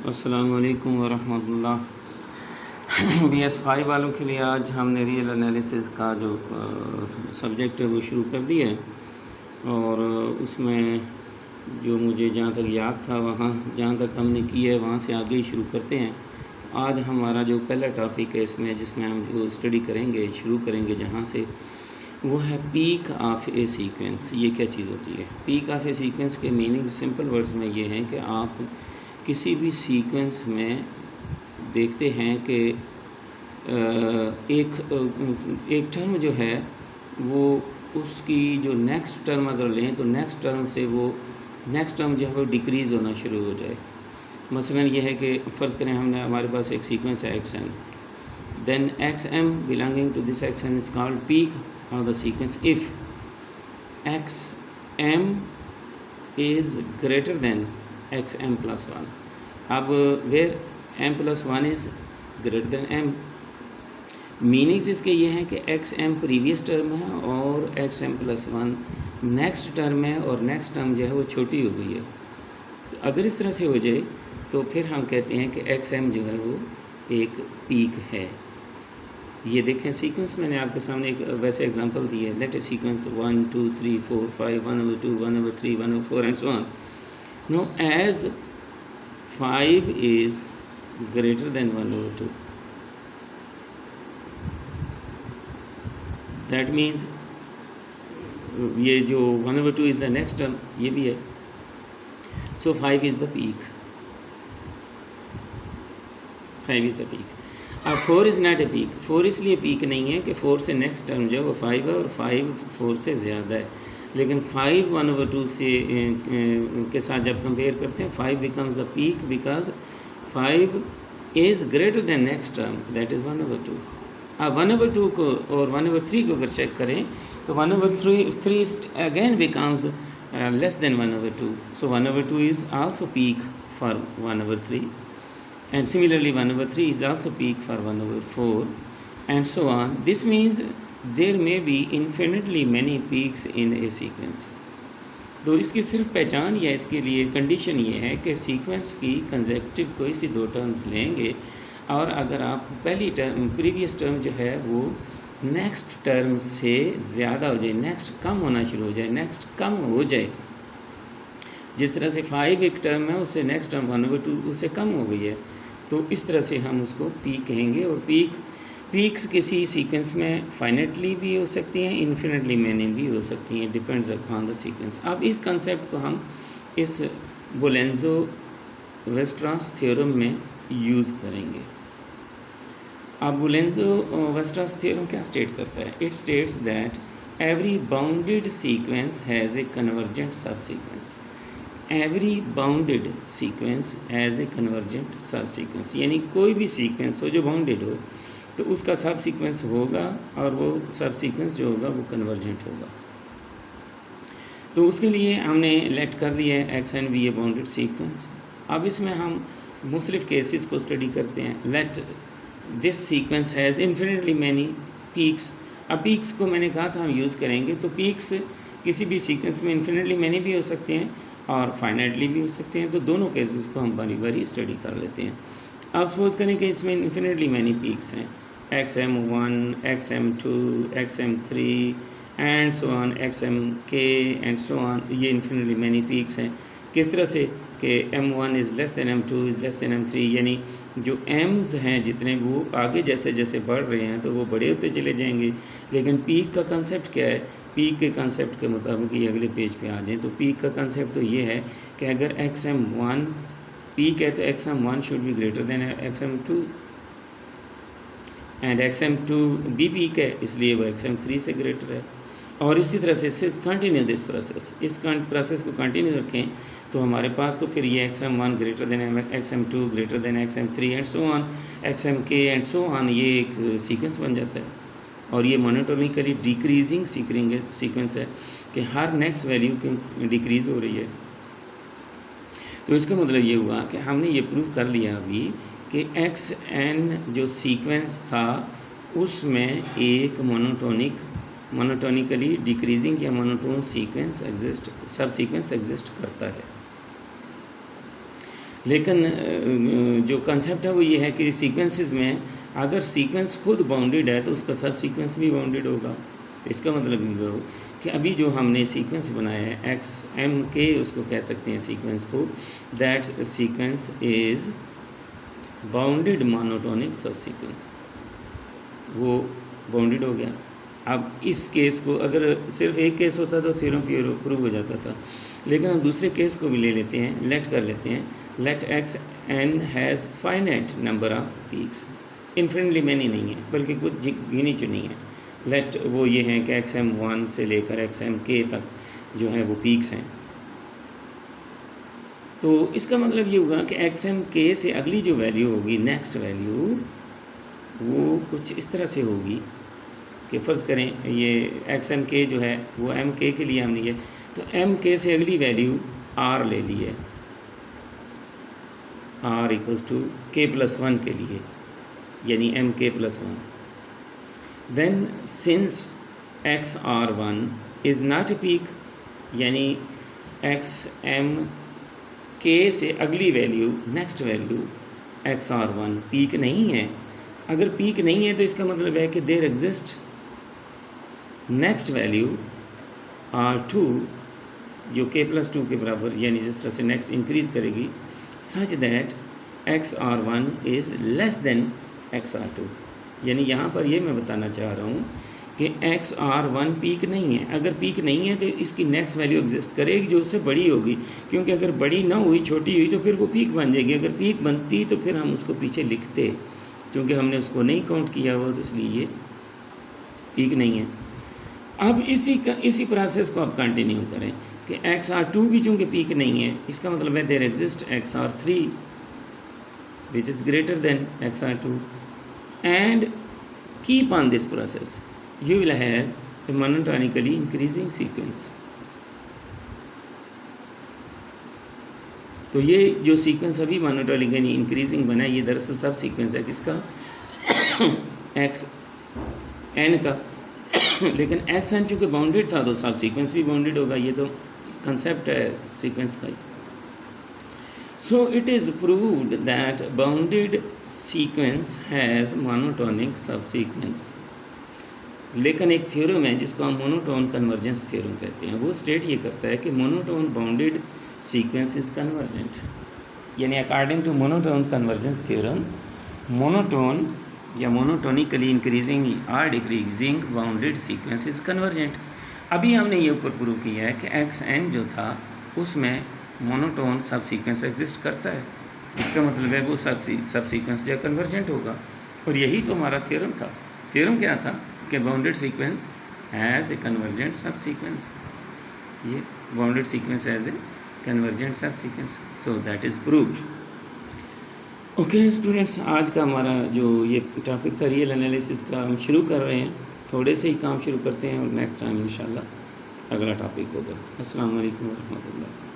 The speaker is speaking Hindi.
अस्सलामु अलैकुम वरहमतुल्लाह। BS5 वालों के लिए आज हमने रियल एनालिसिस का जो सब्जेक्ट है वो शुरू कर दिया है और उसमें जो मुझे जहाँ तक याद था वहाँ जहाँ तक हमने किया है वहाँ से आगे ही शुरू करते हैं। तो आज हमारा जो पहला टॉपिक है इसमें जिसमें हम जो स्टडी करेंगे शुरू करेंगे जहाँ से वो है पीक ऑफ ए सीक्वेंस। ये क्या चीज़ होती है? पीक ऑफ ए सीक्वेंस के मीनिंग सिंपल वर्ड्स में ये है कि आप किसी भी सीक्वेंस में देखते हैं कि एक टर्म जो है वो उसकी जो नेक्स्ट टर्म अगर लें तो नेक्स्ट टर्म से वो नेक्स्ट टर्म जो है वो डिक्रीज़ होना शुरू हो जाए। मसलन ये है कि फ़र्ज़ करें हमारे पास एक सीक्वेंस है XM, then XM belonging to this XM is called peak of the sequence if XM is greater than XM plus 1। अब where M plus 1 is greater than M, meanings इसके ये हैं कि XM प्रीवियस टर्म है और XM plus 1 नेक्स्ट टर्म है और नेक्स्ट टर्म जो है वो छोटी हो गई है। तो अगर इस तरह से हो जाए तो फिर हम कहते हैं कि XM जो है वो एक पीक है। ये देखें सीक्वेंस मैंने आपके सामने एक वैसे एग्जांपल दी है। Let a sequence 1 2 3 4 5 1/2 1/3 1/4 and so on. Now as 5 is greater than 1/2, that means ये जो 1/2 is the next term, ये भी है। So 5 is the peak, 5 is the peak। अब 4 is not a peak, 4 इसलिए peak नहीं है कि 4 से नेक्स्ट टर्म जो है वो 5 है और 5 4 से ज़्यादा है। लेकिन 5 1/2 से के साथ जब कंपेयर करते हैं 5 becomes a peak because 5 is greater then next term that is 1/2। अब 1/2 को और 1/3 को अगर चेक करें तो 1/3 again becomes less than 1/2। So 1/2 is also peak for 1/3 and similarly 1/3 is also peak for 1/4 and so on. This means there may be infinitely many peaks in a sequence। तो इसकी सिर्फ पहचान या इसके लिए कंडीशन ये है कि सीक्वेंस की कंसेक्टिव कोई सी दो टर्म्स लेंगे और अगर आप पहली टर्म प्रीवियस टर्म जो है वो नेक्स्ट टर्म से ज़्यादा हो जाए, नेक्स्ट कम होना शुरू हो जाए, नेक्स्ट कम हो जाए। जिस तरह से 5 एक टर्म है उससे नेक्स्ट टर्म 1/2 उससे कम हो गई है, तो इस तरह से हम उसको पीक कहेंगे। और पीक्स किसी सीक्वेंस में फाइनेटली भी हो सकती हैं, इन्फिनेटली मैनी भी हो सकती हैं, डिपेंड्स अपॉन द सीक्वेंस। अब इस कंसेप्ट को हम इस बुलेंजो-वेस्ट्रास थ्योरम में यूज़ करेंगे। अब बुलेंजो-वेस्ट्रास थ्योरम क्या स्टेट करता है? It states that every bounded sequence has a convergent subsequence. Every bounded sequence has a convergent subsequence, यानी कोई भी सीक्वेंस हो जो बाउंडेड हो तो उसका सब सीक्वेंस होगा और वो सब सीक्वेंस जो होगा वो कन्वर्जेंट होगा। तो उसके लिए हमने लेट कर दिया है XN भी ए बाउंडेड सीक्वेंस। अब इसमें हम मुख्तलिफ़ केसेस को स्टडी करते हैं। Let this sequence has infinitely many peaks. अब पीक्स को मैंने कहा था हम यूज़ करेंगे, तो पीक्स किसी भी सीक्वेंस में इन्फिनिटली मैनी भी हो सकते हैं और फाइनाइटली भी हो सकते हैं। तो दोनों केसेस को हम बारी बारी स्टडी कर लेते हैं। अब सपोज करें कि इसमें इन्फिनिटली मैनी पीक्स हैं, XM1 XM2 XM3 and so on, XMK and so on. ये इन्फिनिटली मैनी पीक्स हैं। किस तरह से कि M1 is less than M2 is less than M3, यानी जो M's हैं जितने वो आगे जैसे जैसे बढ़ रहे हैं तो वो बड़े होते चले जाएंगे। लेकिन पीक का कंसेप्ट क्या है? पीक के कंसेप्ट के मुताबिक ये अगले पेज पे आ जाएं तो पीक का कंसेप्ट तो ये है कि अगर XM1 पीक है तो XM1 should be greater than XM2 and XM2 भी पीक है इसलिए वो XM3 से ग्रेटर है। और इसी तरह से कंटिन्यू दिस प्रोसेस, इस प्रोसेस को कंटिन्यू रखें तो हमारे पास तो फिर ये XM1 greater than XM2 greater than XM3 and so on, XMK and so on, ये एक सीक्वेंस बन जाता है। और ये मोनोटोनिकली डिक्रीजिंग सीक्वेंस है कि हर नेक्स्ट वैल्यू की डिक्रीज़ हो रही है। तो इसका मतलब ये हुआ कि हमने ये प्रूव कर लिया अभी कि XN जो सीक्वेंस था उसमें एक मोनोटोनिकली डिक्रीजिंग या मोनोटोन सीक्वेंस सब सीक्वेंस एग्जिस्ट करता है। लेकिन जो कंसेप्ट है वो ये है कि सीक्वेंसेस में अगर सीक्वेंस खुद बाउंडेड है तो उसका सब सीक्वेंस भी बाउंडेड होगा। तो इसका मतलब ये हो कि अभी जो हमने सीक्वेंस बनाया है एक्स एम के, उसको कह सकते हैं सीक्वेंस को, that sequence is bounded monotonic सब सीक्वेंस, वो बाउंडेड हो गया। अब इस केस को अगर सिर्फ एक केस होता तो थ्योरम प्रूव हो जाता था, लेकिन हम दूसरे केस को भी ले लेते हैं, लेट कर लेते हैं, let x n has finite number of peaks, infinitely many नहीं है बल्कि कुछ गिनी चुनी है। लेट वो ये हैं कि एक्स एम 1 से लेकर एक्स एम के तक जो है वो पीक्स हैं। तो इसका मतलब ये होगा कि एक्स एम के से अगली जो वैल्यू होगी, नेक्स्ट वैल्यू, वो कुछ इस तरह से होगी कि फ़र्ज़ करें ये एक्स एम के जो है वो एम के लिए हमने ये, तो एम के से अगली वैल्यू आर ले ली है, r equals to k plus 1 के लिए, यानी m k plus 1। Then since x r 1 is not a peak, यानी एक्स एम के से अगली value, next value x r 1 peak नहीं है। अगर पीक नहीं है तो इसका मतलब है कि there exist next value r 2 जो के प्लस 2 के बराबर, यानी जिस तरह से नेक्स्ट इंक्रीज़ करेगी, such that x r 1 is less than x r 2। यानी यहाँ पर ये मैं बताना चाह रहा हूँ कि एक्स आर 1 पीक नहीं है। अगर पीक नहीं है तो इसकी नेक्स्ट वैल्यू एग्जिस्ट करेगी जो उससे बड़ी होगी, क्योंकि अगर बड़ी ना हुई, छोटी हुई, तो फिर वो पीक बन जाएगी। अगर पीक बनती तो फिर हम उसको पीछे लिखते, क्योंकि हमने उसको नहीं काउंट किया हुआ, तो इसलिए ये पीक नहीं है। अब इसी प्रोसेस को आप कंटिन्यू करें कि एक्स आर 2 भी चूँकि पीक नहीं है, इसका मतलब है there exist x r 3 which is greater than x r 2, and keep on this process, you will have a monotonically increasing sequence। तो ये जो सीक्वेंस अभी मोनोटोनिकली इंक्रीजिंग बना है, ये दरअसल सब सीक्वेंस है किसका, एक्स एन का। लेकिन एक्स एन चूँकि बाउंडेड था तो सब सीक्वेंस भी बाउंडेड होगा, ये तो कंसेप्ट है सीक्वेंस का ही। So it is proved that bounded sequence has monotonic subsequence। लेकिन एक थ्योरम है जिसको हम मोनोटोन कन्वर्जेंस थ्योरम कहते हैं, वो स्टेट ये करता है कि monotone bounded sequence is convergent, यानी according to monotone convergence theorem, monotone या मोनोटोनिकली इंक्रीजिंग और decreasing bounded sequence is convergent. अभी हमने ये ऊपर प्रूव किया है कि एक्स एन जो था उसमें मोनोटोन सब सीक्वेंस एग्जिस्ट करता है, इसका मतलब है वो सब सीक्वेंस जो कन्वर्जेंट होगा। और यही तो हमारा थ्योरम था। थ्योरम क्या था कि bounded sequence has a convergent subsequence, ये bounded sequence has a convergent subsequence, so that is proved. Okay students, आज का हमारा जो ये टॉपिक था रियल एनालिसिस का, हम शुरू कर रहे हैं, थोड़े से ही काम शुरू करते हैं और नेक्स्ट टाइम इंशाल्लाह अगला टॉपिक होगा। अस्सलाम वालेकुम व रहमतुल्लाह।